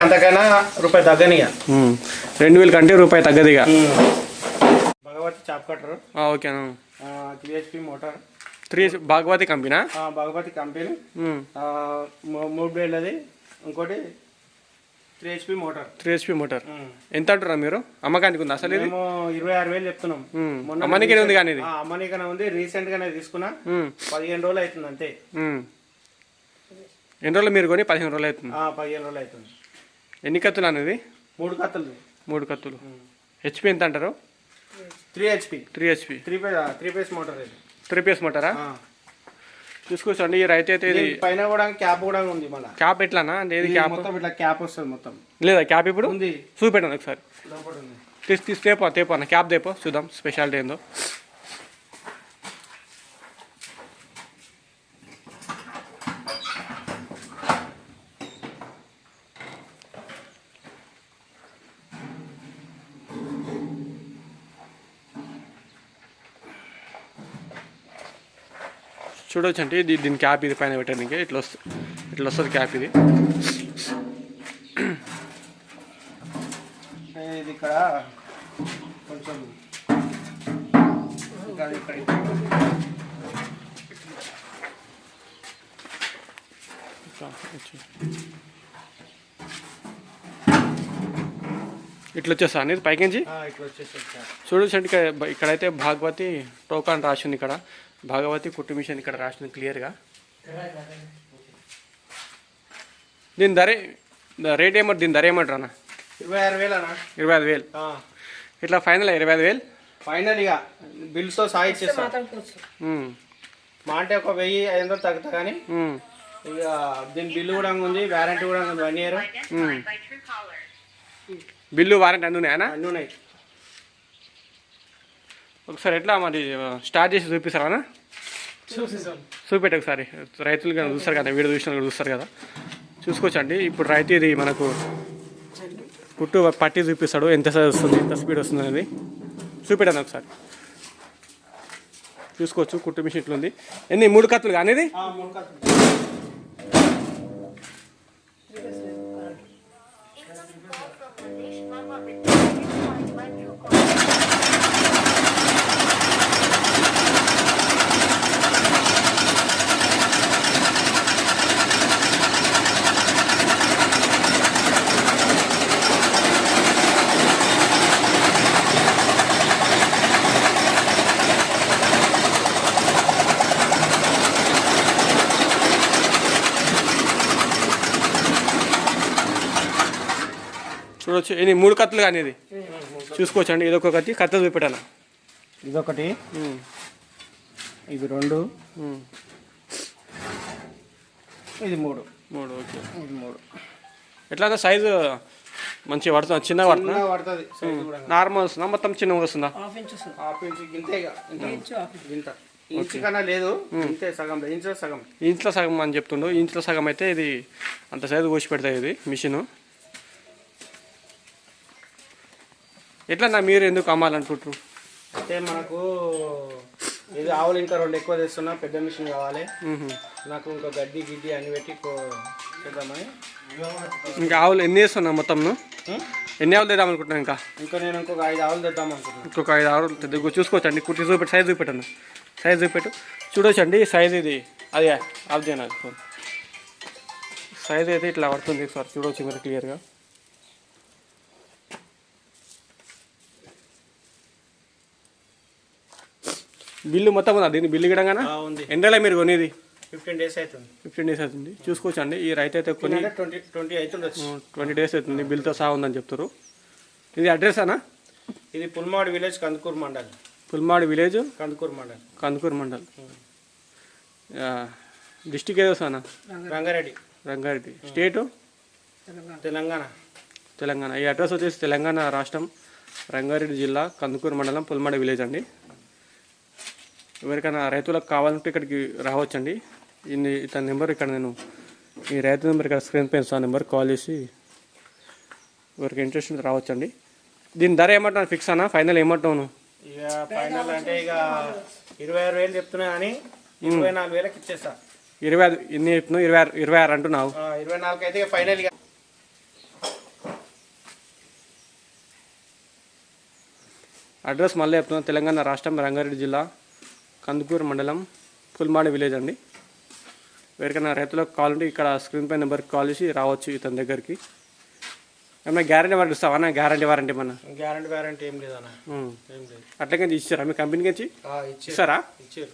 అంతకైనా రూపాయి తగ్గనిగా 2000 కంటే రూపాయి తగ్గదిగా. Bhagavati chop cutter. ఓకేనా. 3HP motor. Bhagavati company. Bhagavati company 3 బ్లేడ్లది. ఇంకోటి 3HP మోటార్. ఎంత అంటారా మీరు? అమ్మకానికి ఉంది అసలు? మేము 26,000 చెప్తున్నాం. అమ్మనికనే ఉంది కానీ అమ్మనికనే ఉంది. రీసెంట్ గానే తీసుకున్నా. 15 రోజులు అవుతుంది అంతే. ఎన్ని రోజులు మీరు కొని? 15 రోజులు అవుతుంది. 15 రోజులు అవుతుంది. ఎన్ని కత్తులు అనేది? 3 కత్తులు. 3 కత్తులు. హెచ్పి ఎంత అంటారు? 3HP. 3 face motor. 3 ఫేస్ మోటారా? చూసుకోవచ్చండి. ఈ రైతు అయితే ఇది పైన కూడా క్యాప్ కూడా ఉంది. మళ్ళీ క్యాప్ ఎట్లానా అంటే ఏది క్యాప్ మొత్తం ఇట్లా క్యాప్ వస్తుంది మొత్తం. లేదా క్యాప్ ఇప్పుడు ఉంది. చూపెట్టండి ఒకసారి. తేపో అన్న క్యాప్ తేపో చూద్దాం స్పెషాలిటీ ఏందో. చూడవచ్చు అంటే దీని క్యాప్ ఇది పైన పెట్టడానికి ఇట్లా వస్తుంది క్యాప్ ఇది. ఇది ఇక్కడ కొంచెం ఇట్లా వచ్చేస్తా అనేది పైకించి చూడవచ్చు అంటే ఇక్కడైతే భాగవతి టోకాన్ రాసింది. ఇక్కడ భాగవతి కుట్టు మిషన్ ఇక్కడ రాసింది క్లియర్గా. దీని రేట్ ఏమంటారు? దీని ధర ఏమంటారు అన్న? 26,000. 25,000 ఇట్లా ఫైనల్ 25,000 ఫైనల్. ఇక బిల్స్తో సాయి ఇచ్చేస్తాను. మా అంటే ఒక 1,000-500 తగ్గుతా కానీ ఇక దీని బిల్లు కూడా ఉంది. వారంటీ కూడా ఉంది 1 year. బిల్లు వారంటీ అన్నీ ఉన్నాయా? అన్నీ ఉన్నాయి. ఒకసారి ఎట్లా మరి స్టార్ట్ చేసి చూపిస్తారా? చూపెట్టు ఒకసారి. రైతులు కానీ చూస్తారు కదా, వీడియో చూసిన చూస్తారు కదా, చూసుకోవచ్చండి. ఇప్పుడు రైతు ఇది మనకు కుట్టు పట్టి చూపిస్తాడు. ఎంత సైజ్ వస్తుంది, ఎంత స్పీడ్ వస్తుంది అనేది చూపెట్టాను ఒకసారి. చూసుకోవచ్చు కుట్టు మిషన్ ఇట్లుంది. ఎన్ని 3 కత్తులు కానీ ఇది? చూడవచ్చు. ఇది 3 కత్తులు కానీ ఇది చూసుకోవచ్చు అండి. ఇదొక కత్త చూపెట్టాను. ఇదొకటి, ఇది 2, ఇది 3. ఓకే. ఇది 3 ఎట్లా సైజు మంచిగా పడుతుంది? చిన్నగా పడుతుంది. నార్మల్ వస్తుందా? మొత్తం చిన్నగా వస్తుందా? హాఫ్ ఇంచ్ గింత. ఇంచ్ కన్నా లేదు. ఇంచులో సగం అని చెప్తుండు. ఇంచులో సగం అయితే ఇది అంత సైజు కోసి పెడతాయి ఇది మిషన్. ఎట్లా మీరు ఎందుకు అమ్మాలనుకుంటారు? అంటే మనకు ఇది ఆవులు ఇంకా 2 ఎక్కువ తెస్తున్నా. పెద్ద మిషన్ కావాలి నాకు. ఇంకా గడ్డి గిడ్డి అని పెట్టి చేద్దామని. ఇంకా ఆవులు ఎన్ని వేస్తున్నా మొత్తం? ఎన్ని ఆవులు తెద్దాం అనుకుంటున్నాను? ఇంకా నేను ఇంకొక 5 ఆవులు తెద్దాం అనుకుంటున్నాను. ఇంకొక 5 ఆవులు తెద్దా. చూసుకోవచ్చండి. కుట్టి చూపెట్టు, సైజ్ చూపెట్టాను. సైజ్ చూపెట్టు. చూడవచ్చండి సైజ్ ఇది. అది ఆఫ్ చేయను. సైజ్ అయితే ఇట్లా పడుతుంది సార్. చూడవచ్చు మీరు క్లియర్గా. బిల్లు మొత్తం ఉందా? దీన్ని బిల్లు గిడంగానే ఉంది. ఎండలో మీరు కొనేది? 15 days అవుతుంది. 15 days అవుతుంది. చూసుకోవచ్చు అండి. ఈ రైతు అయితే కొని 20 days అవుతుంది. బిల్తో సహా ఉందని చెప్తారు. ఇది అడ్రస్ అనా? ఇది Pulmad village, Kandukur mandal. Pulmad village, Kandukur mandal. District ఏదో సార్? రంగారెడ్డి. స్టేటు తెలంగాణ. ఈ అడ్రస్ వచ్చేసి తెలంగాణ రాష్ట్రం, రంగారెడ్డి జిల్లా, కందుకూరు మండలం, పుల్మాడ్ విలేజ్ అండి. ఎవరికైనా రైతులకు కావాలంటే ఇక్కడికి రావచ్చండి. ఇతని నెంబర్ ఇక్కడ నేను ఈ రైతు నెంబర్ ఇక్కడ స్క్రీన్ పైన ఆ నెంబర్ కాల్ చేసి ఎవరికి ఇంట్రెస్ట్ ఉంటే రావచ్చండి. దీని ధర ఏమంటున్నాను? ఫిక్స్ అన్నా? ఫైనల్ ఏమంటున్నాను? ఇక ఫైనల్ అంటే ఇక 26,000 చెప్తున్నా కానీ 24,000కి ఇచ్చేస్తా. 25 ఎన్ని చెప్తున్నావు? 26 అంటున్నావు. 24 అయితే ఇక ఫైనల్. అడ్రస్ మళ్ళీ చెప్తున్నాను, తెలంగాణ రాష్ట్రం రంగారెడ్డి జిల్లా కందుకూరు మండలం పుల్మాడి విలేజ్ అండి. ఎవరికైనా రైతులకు కాల్ ఉంటే ఇక్కడ స్క్రీన్ పై నెంబర్కి కాల్ చేసి రావచ్చు ఇతని దగ్గరికి. ఏమన్నా గ్యారంటీ వారంటీ ఇస్తావా? గ్యారంటీ వారంటీ ఏమన్నా? గ్యారంటీ ఏం లేదన్నా, ఏం లేదు. అట్లాగే ఇచ్చారా మీ కంపెనీకి వచ్చి? ఇస్తారా? ఇచ్చారు.